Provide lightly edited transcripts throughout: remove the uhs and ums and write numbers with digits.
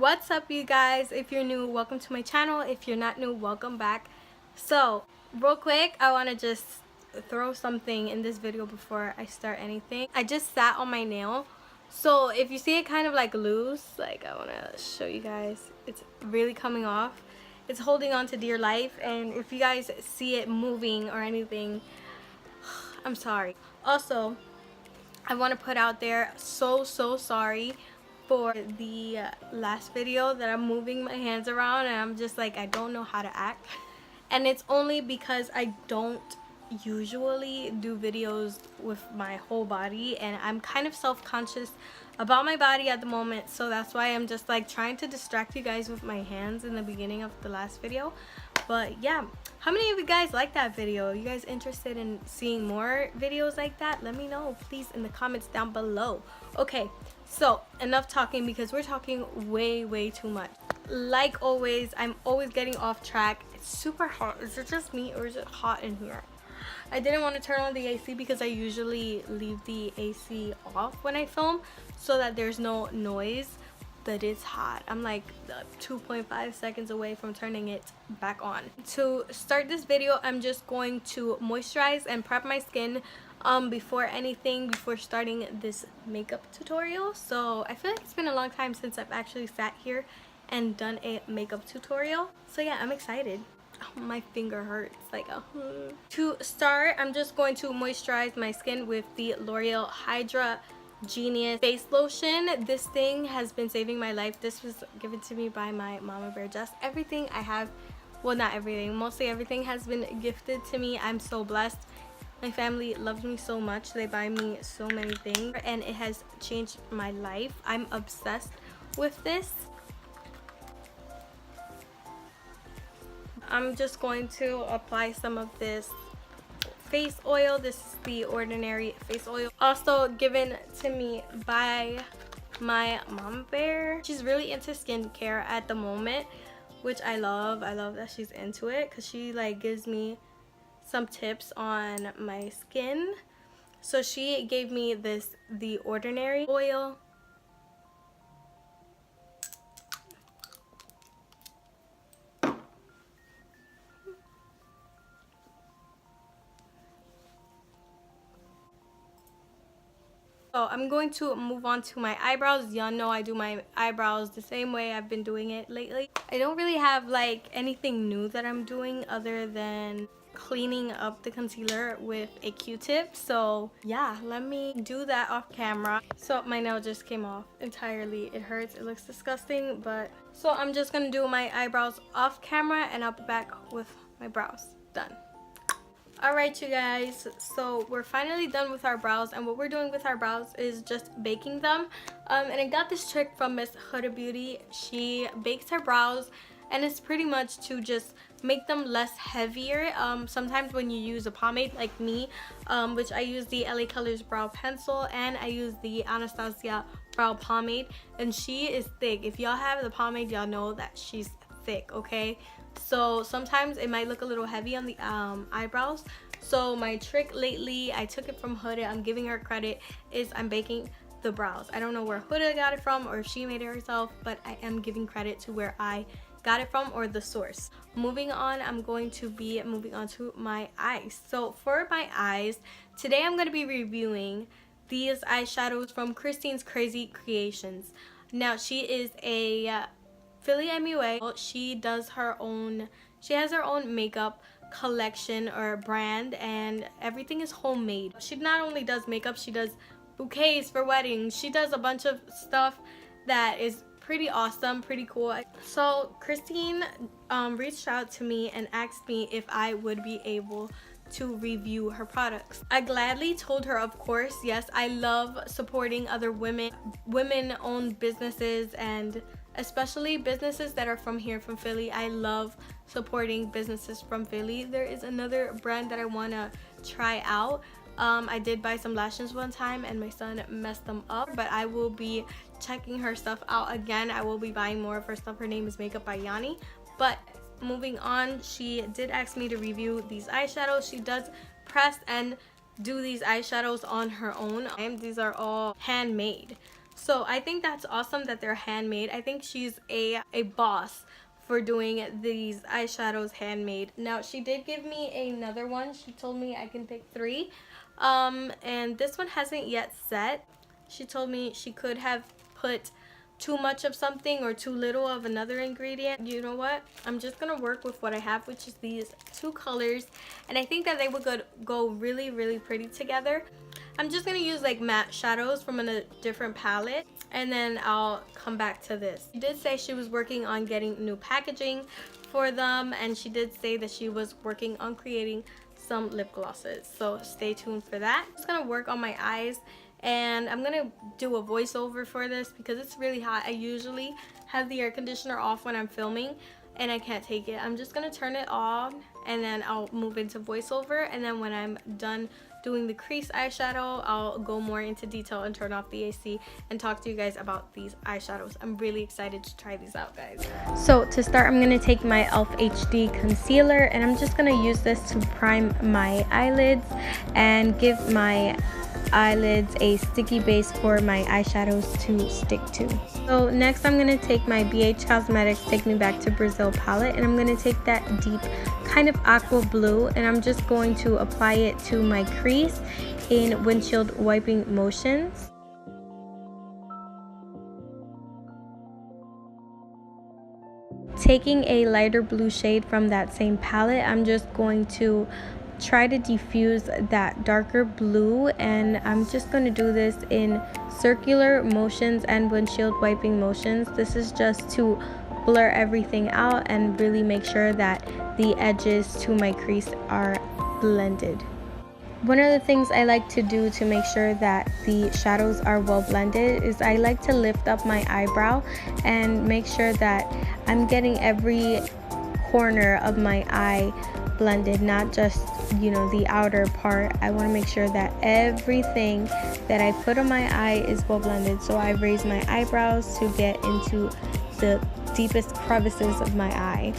What's up, you guys? If you're new, welcome to my channel. If you're not new, welcome back. So real quick, I want to just throw something in this video before I start anything. I just sat on my nail, so if you see it kind of like loose, like I want to show you guys, it's really coming off. It's holding on to dear life, and if you guys see it moving or anything, I'm sorry. Also, I want to put out there, so sorry for the last video that I'm moving my hands around and I'm just like, I don't know how to act. And it's only because I don't usually do videos with my whole body, and I'm kind of self-conscious about my body at the moment, so that's why I'm just like trying to distract you guys with my hands in the beginning of the last video. But yeah, how many of you guys like that video? You guys interested in seeing more videos like that? Let me know please in the comments down below. Okay, so enough talking because we're talking way too much. Like always, I'm always getting off track. It's super hot. Is it just me or is it hot in here? I didn't want to turn on the AC because I usually leave the AC off when I film so that there's no noise, but it's hot. I'm like 2.5 seconds away from turning it back on. To start this video, I'm just going to moisturize and prep my skin before starting this makeup tutorial. So I feel like it's been a long time since I've actually sat here and done a makeup tutorial. So yeah, I'm excited. Oh, my finger hurts like To start, I'm just going to moisturize my skin with the L'Oreal Hydra Genius face lotion. This thing has been saving my life. This was given to me by my mama bear. Just everything I have, well, not everything, mostly everything has been gifted to me. I'm so blessed. My family loves me so much. They buy me so many things and it has changed my life. I'm obsessed with this. I'm just going to apply some of this face oil. This is the Ordinary face oil, also given to me by my mom bear. She's really into skincare at the moment, which I love. I love that she's into it because she like gives me some tips on my skin. So she gave me the Ordinary oil. So I'm going to move on to my eyebrows. Y'all know I do my eyebrows the same way I've been doing it lately. I don't really have like anything new that I'm doing other than cleaning up the concealer with a Q-tip. So yeah, let me do that off camera. So my nail just came off entirely. It hurts. It looks disgusting, but so I'm just gonna do my eyebrows off camera and I'll be back with my brows done. Alright, you guys, so we're finally done with our brows, and what we're doing with our brows is just baking them. And I got this trick from Miss Huda Beauty. She bakes her brows, and it's pretty much to just make them less heavier. Sometimes when you use a pomade like me, which I use the LA Colors brow pencil and I use the Anastasia brow pomade, and she is thick. If y'all have the pomade, y'all know that she's thick, okay? So sometimes it might look a little heavy on the eyebrows. So my trick lately, I took it from Huda, I'm giving her credit, is I'm baking the brows. I don't know where Huda got it from or if she made it herself, but I am giving credit to where I got it from or the source. Moving on, I'm going to be moving on to my eyes. So for my eyes, today I'm going to be reviewing these eyeshadows from Cristines Crazy Creations. Now she is a Philly MUA. She has her own makeup collection or brand, and everything is homemade. She not only does makeup, she does bouquets for weddings. She does a bunch of stuff that is pretty awesome, pretty cool. So Cristine reached out to me and asked me if I would be able to review her products. I gladly told her, of course, yes. I love supporting other women-owned businesses, and especially businesses that are from here, from Philly. I love supporting businesses from Philly. There is another brand that I want to try out. I did buy some lashes one time and my son messed them up, but I will be checking her stuff out again. I will be buying more of her stuff. Her name is Makeupbysolimar. But moving on, she did ask me to review these eyeshadows. She does press and do these eyeshadows on her own. These are all handmade. So I think that's awesome that they're handmade. I think she's a boss for doing these eyeshadows handmade. Now she did give me another one. She told me I can pick 3, and this one hasn't yet set. She told me she could have put too much of something or too little of another ingredient. You know what, I'm just gonna work with what I have, which is these 2 colors, and I think that they would go really, really pretty together. I'm just gonna use like matte shadows from a different palette, and then I'll come back to this. She did say she was working on getting new packaging for them, and she did say that she was working on creating some lip glosses, so stay tuned for that. I'm just gonna work on my eyes, and I'm gonna do a voiceover for this because it's really hot. I usually have the air conditioner off when I'm filming and I can't take it. I'm just gonna turn it on, and then I'll move into voiceover, and then when I'm done doing the crease eyeshadow, I'll go more into detail and turn off the AC and talk to you guys about these eyeshadows. I'm really excited to try these out, guys. So to start, I'm gonna take my e.l.f. HD concealer, and I'm just gonna use this to prime my eyelids and give my eyelids a sticky base for my eyeshadows to stick to. So next I'm going to take my ABH Cosmetics Take Me Back to Brazil palette, and I'm going to take that deep kind of aqua blue, and I'm just going to apply it to my crease in windshield wiping motions. Taking a lighter blue shade from that same palette, I'm just going to try to diffuse that darker blue, and I'm just going to do this in circular motions and windshield wiping motions. This is just to blur everything out and really make sure that the edges to my crease are blended. One of the things I like to do to make sure that the shadows are well blended is I like to lift up my eyebrow and make sure that I'm getting every corner of my eye blended, not just, you know, the outer part. I want to make sure that everything that I put on my eye is well blended. So I raise my eyebrows to get into the deepest crevices of my eye.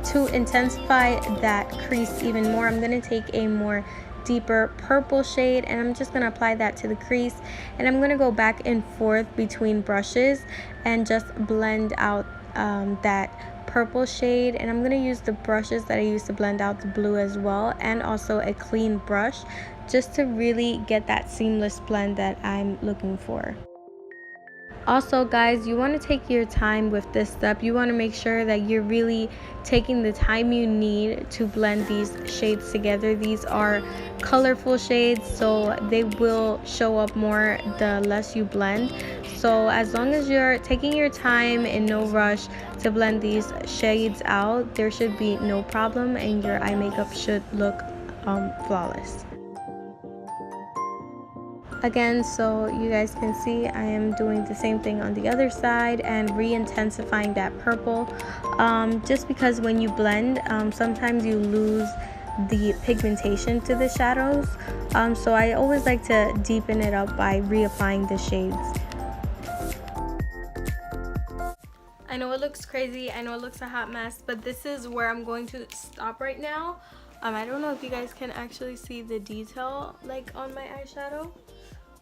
To intensify that crease even more, I'm going to take a more deeper purple shade, and I'm just going to apply that to the crease, and I'm going to go back and forth between brushes and just blend out that purple shade. And I'm going to use the brushes that I used to blend out the blue as well, and also a clean brush, just to really get that seamless blend that I'm looking for. Also guys, you want to take your time with this step. You want to make sure that you're really taking the time you need to blend these shades together. These are colorful shades, so they will show up more the less you blend. So as long as you're taking your time and no rush to blend these shades out, there should be no problem, and your eye makeup should look flawless. Again, so you guys can see, I am doing the same thing on the other side and re-intensifying that purple, just because when you blend, sometimes you lose the pigmentation to the shadows, so I always like to deepen it up by reapplying the shades. I know it looks crazy, I know it looks a hot mess, but this is where I'm going to stop right now. I don't know if you guys can actually see the detail like on my eyeshadow,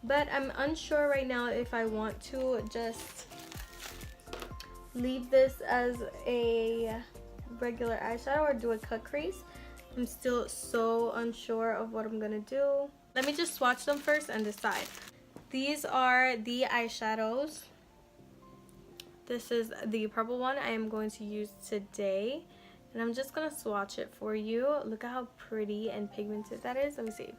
but I'm unsure right now if I want to just leave this as a regular eyeshadow or do a cut crease. I'm still so unsure of what I'm gonna do. Let me just swatch them first and decide. These are the eyeshadows. This is the purple one I am going to use today, and I'm just gonna swatch it for you. Look at how pretty and pigmented that is. Let me see.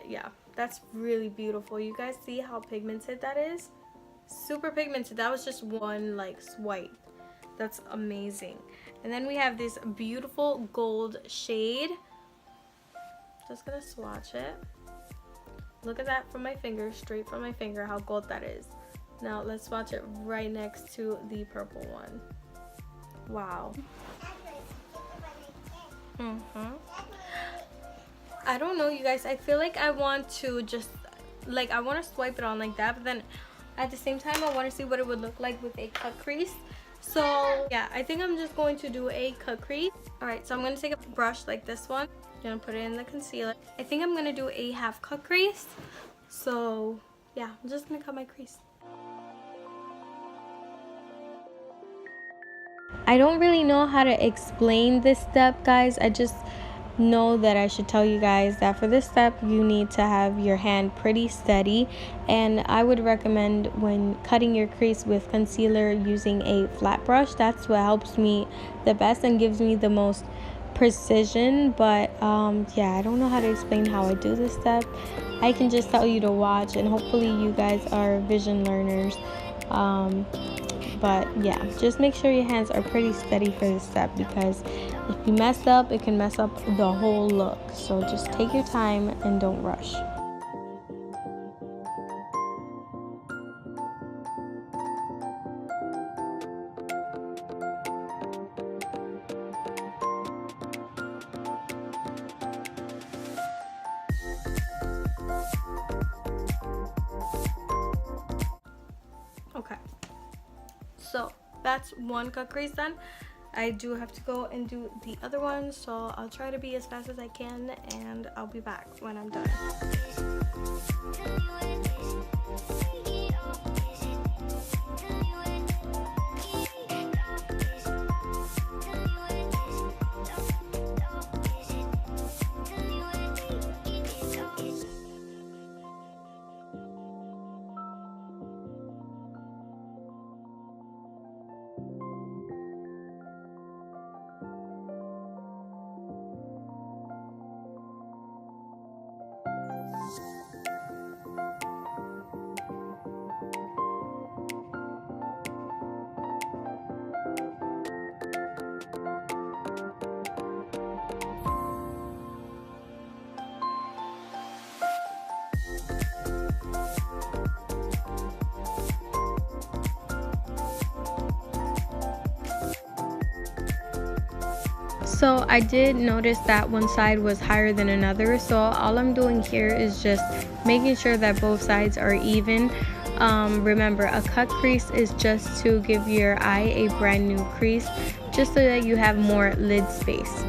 Yeah, that's really beautiful. You guys see how pigmented that is? Super pigmented. That was just one like swipe. That's amazing. And then we have this beautiful gold shade. Just gonna swatch it. Look at that from my finger, straight from my finger, how gold that is. Now let's swatch it right next to the purple one. Wow. I don't know, you guys. I feel like I want to just, like, I want to swipe it on like that, but then at the same time I want to see what it would look like with a cut crease. So yeah, I think I'm just going to do a cut crease. Alright, so I'm going to take a brush like this one, Gonna put it in the concealer. I think I'm gonna do a half cut crease. So yeah, I'm just gonna cut my crease. I don't really know how to explain this step, guys. I just know that I should tell you guys that for this step you need to have your hand pretty steady, and I would recommend when cutting your crease with concealer using a flat brush. That's what helps me the best and gives me the most precision. But yeah, I don't know how to explain how I do this step. I can just tell you to watch, and hopefully you guys are vision learners. But yeah, just make sure your hands are pretty steady for this step, because if you mess up, it can mess up the whole look. So just take your time and don't rush. Okay, so that's one cut crease done. I do have to go and do the other one, so I'll try to be as fast as I can, and I'll be back when I'm done. So I did notice that one side was higher than another, so all I'm doing here is just making sure that both sides are even. Remember, a cut crease is just to give your eye a brand new crease, just so that you have more lid space.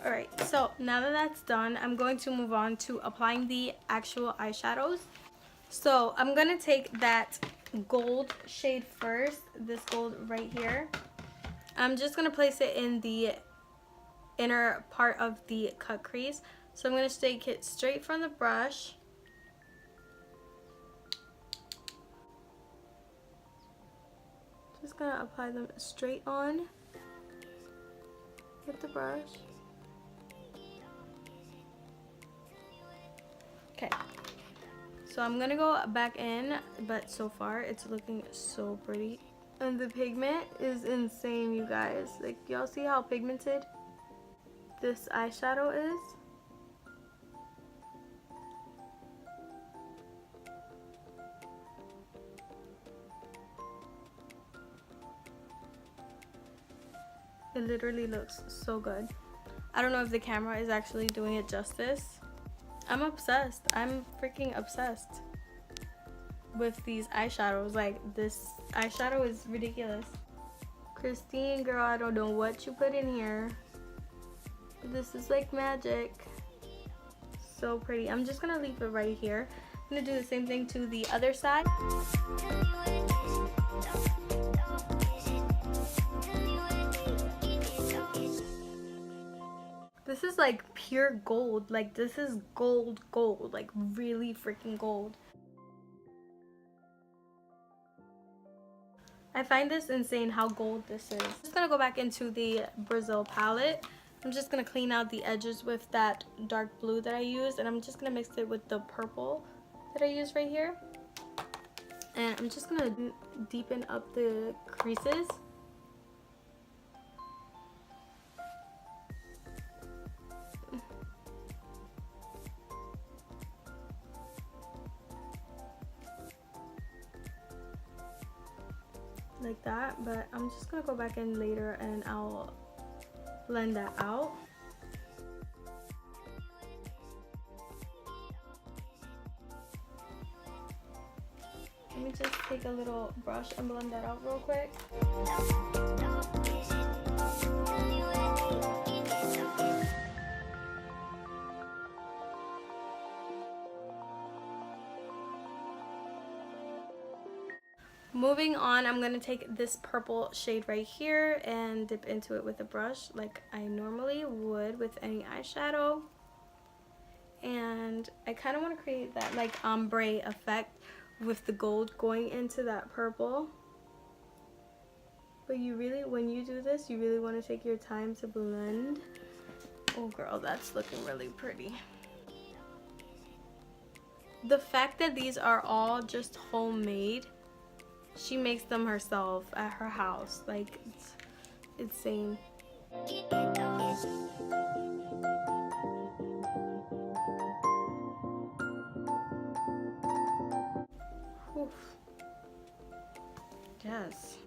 Alright, so now that that's done, I'm going to move on to applying the actual eyeshadows. So I'm going to take that gold shade first, this gold right here. I'm just going to place it in the inner part of the cut crease. So I'm going to take it straight from the brush. Just going to apply them straight on with the brush. Okay. So I'm gonna go back in, but so far it's looking so pretty. And the pigment is insane, you guys. Like, y'all see how pigmented this eyeshadow is? It literally looks so good. I don't know if the camera is actually doing it justice. I'm obsessed. I'm freaking obsessed with these eyeshadows. Like, this eyeshadow is ridiculous. Cristine, girl, I don't know what you put in here. This is like magic. So pretty. I'm just gonna leave it right here. I'm gonna do the same thing to the other side. This is like pure gold. Like, this is gold, like really freaking gold. I find this insane how gold this is. I'm just gonna go back into the Brazil palette. I'm just gonna clean out the edges with that dark blue that I used, and I'm just gonna mix it with the purple that I used right here. And I'm just gonna deepen up the creases. Like that, but I'm just gonna go back in later and I'll blend that out. Let me just take a little brush and blend that out real quick. Moving on, I'm going to take this purple shade right here and dip into it with a brush like I normally would with any eyeshadow. And I kind of want to create that like ombre effect with the gold going into that purple. But you really, when you do this, you really want to take your time to blend. Oh girl, that's looking really pretty. The fact that these are all just homemade, she makes them herself at her house. Like, it's insane. Oof. Yes.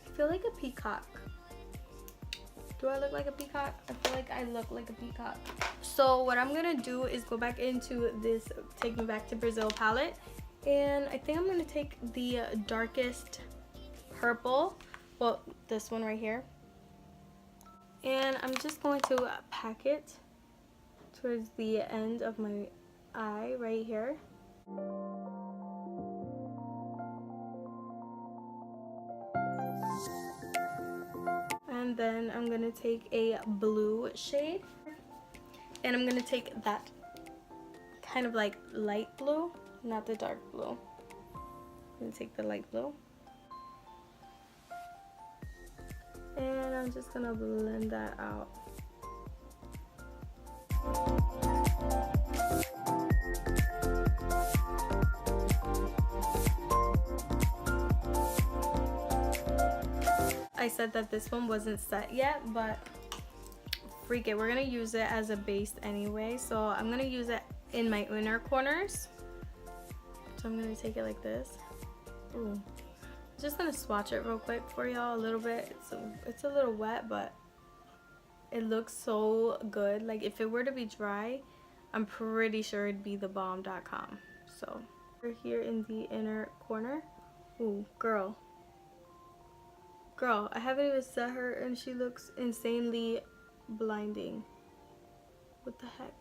I feel like a peacock. Do I look like a peacock? I feel like I look like a peacock. So what I'm gonna do is go back into this Take Me Back to Brazil palette, and I think I'm gonna take the darkest purple, well, this one right here, and I'm just going to pack it towards the end of my eye right here. And then I'm gonna take a blue shade, and I'm gonna take that kind of like light blue, not the dark blue. I'm gonna take the light blue, and I'm just gonna blend that out. I said that this one wasn't set yet, but freak it, we're gonna use it as a base anyway. So I'm gonna use it in my inner corners. So I'm gonna take it like this. Ooh. I'm just gonna swatch it real quick for y'all a little bit. It's a little wet, but it looks so good. Like if it were to be dry, I'm pretty sure it'd be the bomb.com. So we're here in the inner corner. Ooh, girl, I haven't even set her and she looks insanely blinding. What the heck?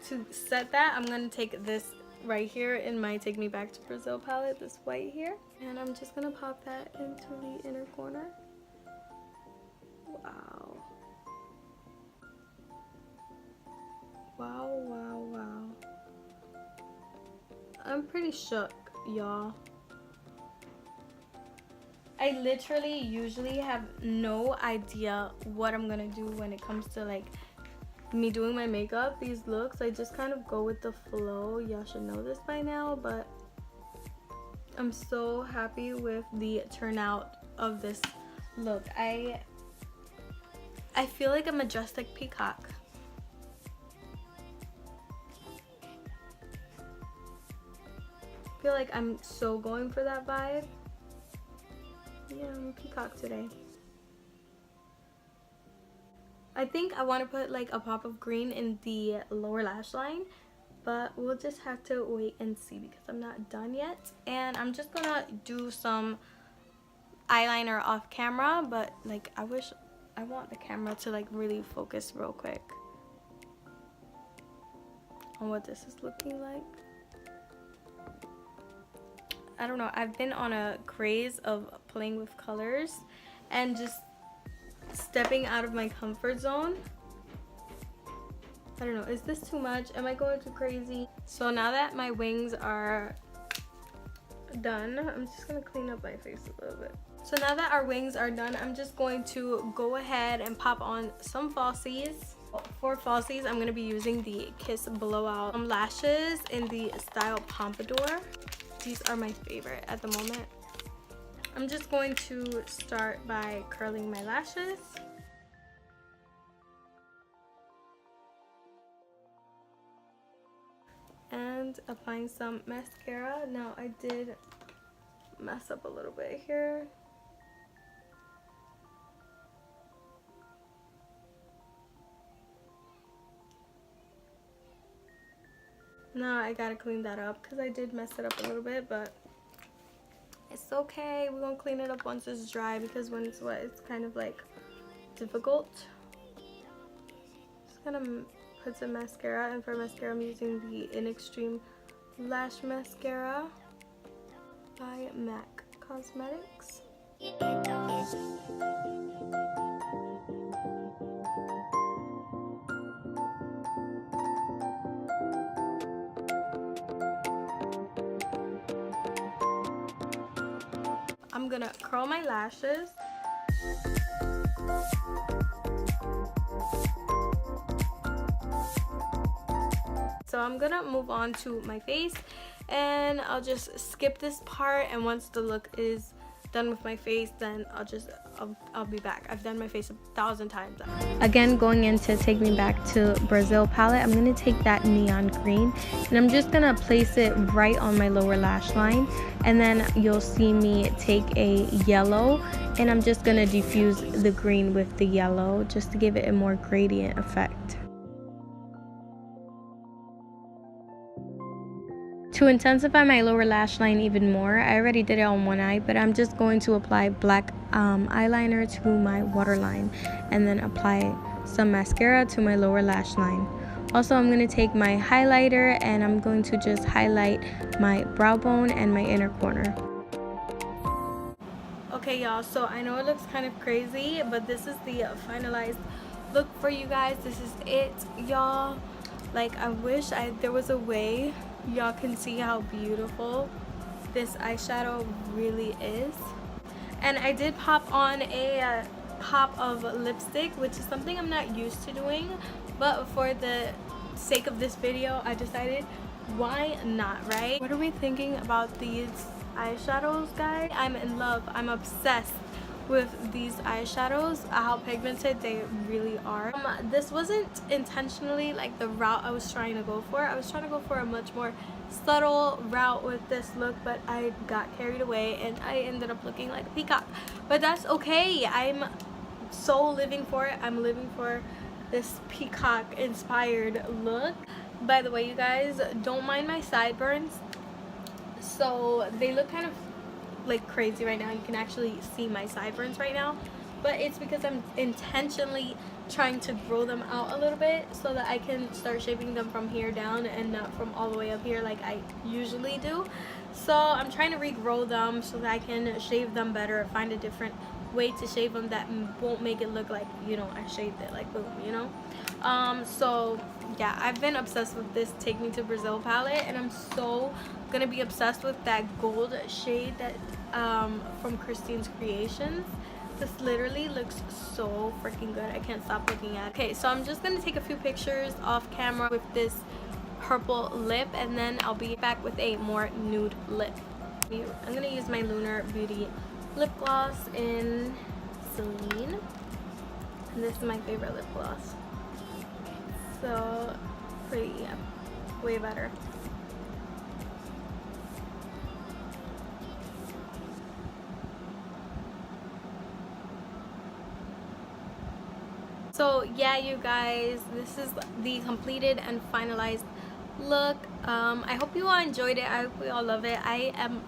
To set that, I'm gonna take this right here in my Take Me Back to Brazil palette, this white here, and I'm just gonna pop that into the inner corner. Wow. Wow, wow, wow. I'm pretty shook, y'all. I literally usually have no idea what I'm gonna do when it comes to like me doing my makeup, these looks. I just kind of go with the flow. Y'all should know this by now, but I'm so happy with the turnout of this look. I feel like a majestic peacock. I feel like I'm so going for that vibe. Yeah, I'm a peacock today. I think I want to put like a pop of green in the lower lash line, but we'll just have to wait and see because I'm not done yet. And I'm just gonna do some eyeliner off camera, but like I want the camera to like really focus real quick on what this is looking like. I don't know, I've been on a craze of playing with colors and just stepping out of my comfort zone. I don't know, is this too much? Am I going too crazy? So now that my wings are done, I'm just gonna clean up my face a little bit. So now that our wings are done, I'm just going to go ahead and pop on some falsies. For falsies, I'm gonna be using the Kiss Blowout lashes in the style Pompadour. These are my favorite at the moment. I'm just going to start by curling my lashes. And applying some mascara. Now I did mess up a little bit here. Now I gotta clean that up because I did mess it up a little bit, but it's okay. We're gonna clean it up once it's dry, because when it's wet it's kind of like difficult. Just gonna put some mascara, and for mascara I'm using the In Extreme Lash Mascara by MAC Cosmetics. I'm gonna curl my lashes. So I'm gonna move on to my face, and I'll just skip this part, and once the look is done with my face, then I'll be back. I've done my face 1,000 times. Again, going in to take me back to Brazil palette, I'm gonna take that neon green, and I'm just gonna place it right on my lower lash line, and then you'll see me take a yellow, and I'm just gonna diffuse the green with the yellow just to give it a more gradient effect. To intensify my lower lash line even more, I already did it on one eye, but I'm just going to apply black eyeliner to my waterline, and then apply some mascara to my lower lash line. Also, I'm going to take my highlighter, and I'm going to just highlight my brow bone and my inner corner. Okay y'all, so I know it looks kind of crazy, but this is the finalized look for you guys. This is it, y'all. Like, I wish there was a way y'all can see how beautiful this eyeshadow really is. And I did pop on a pop of lipstick, which is something I'm not used to doing, but for the sake of this video I decided, why not, right? What are we thinking about these eyeshadows, guys? I'm in love. I'm obsessed with these eyeshadows, how pigmented they really are. This wasn't intentionally like the route I was trying to go for. I was trying to go for a much more subtle route with this look, but I got carried away and I ended up looking like a peacock. But that's okay. I'm so living for it. I'm living for this peacock inspired look. By the way, you guys, don't mind my sideburns. So they look kind of like crazy right now. You can actually see my sideburns right now, but it's because I'm intentionally trying to grow them out a little bit so that I can start shaping them from here down and not from all the way up here like I usually do. So I'm trying to regrow them so that I can shave them better, find a different way to shave them that won't make it look like, you know, I shaved it, like boom, you know. So yeah, I've been obsessed with this Take Me to Brazil palette, and I'm so gonna be obsessed with that gold shade that from Crazy Creations. This literally looks so freaking good. I can't stop looking at it. Okay, so I'm just gonna take a few pictures off camera with this purple lip, and then I'll be back with a more nude lip. I'm gonna use my Huda Beauty lip gloss in Celine, and this is my favorite lip gloss. So pretty, yeah, way better. So yeah, you guys, this is the completed and finalized look. I hope you all enjoyed it. I hope we all love it. I am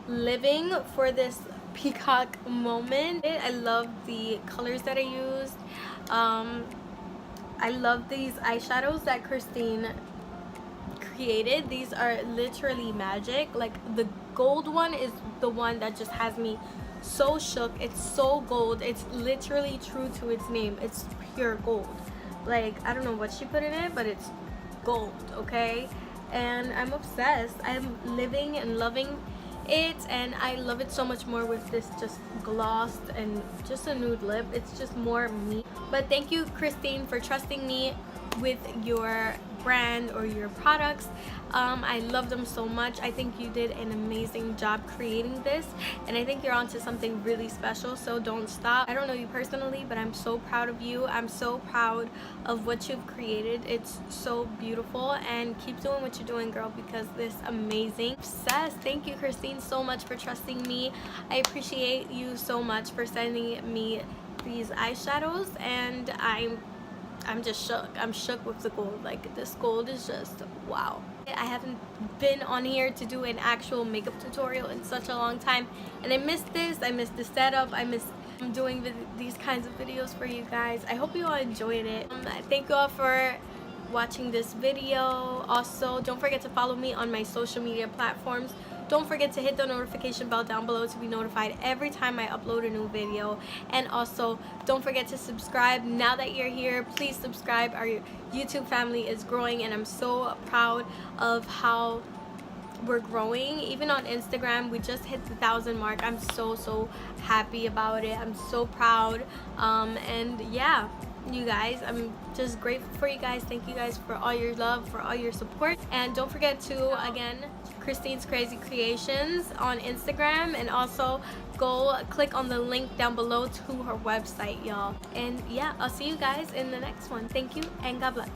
living for this peacock moment. I love the colors that I used. I love these eyeshadows that Cristine created. These are literally magic. Like, the gold one is the one that just has me so shook. It's so gold. It's literally true to its name. It's pure gold. Like, I don't know what she put in it, but it's gold, okay? And I'm obsessed. I'm living and loving it, and I love it so much more with this just glossed and just a nude lip. It's just more me. But thank you, Cristine, for trusting me with your brand or your products. I love them so much. I think you did an amazing job creating this, and I think you're onto something really special, so don't stop. I don't know you personally, but I'm so proud of you. I'm so proud of what you've created. It's so beautiful, and keep doing what you're doing, girl, because this is amazing. Obsessed. Thank you, Cristine, so much for trusting me. I appreciate you so much for sending me these eyeshadows, and I'm just shook. I'm shook with the gold. Like, this gold is just wow. I haven't been on here to do an actual makeup tutorial in such a long time, and I missed this. I missed the setup. I missed doing these kinds of videos for you guys. I hope you all enjoyed it. Thank you all for watching this video. Also, don't forget to follow me on my social media platforms. Don't forget to hit the notification bell down below to be notified every time I upload a new video. And also, don't forget to subscribe. Now that you're here, please subscribe. Our YouTube family is growing, and I'm so proud of how we're growing. Even on Instagram, we just hit the 1,000 mark. I'm so happy about it. I'm so proud. And yeah, you guys, I'm just grateful for you guys. Thank you guys for all your love, for all your support. And don't forget to, again, Cristine's Crazy Creations on Instagram, and also go click on the link down below to her website, y'all. And yeah, I'll see you guys in the next one. Thank you, and God bless.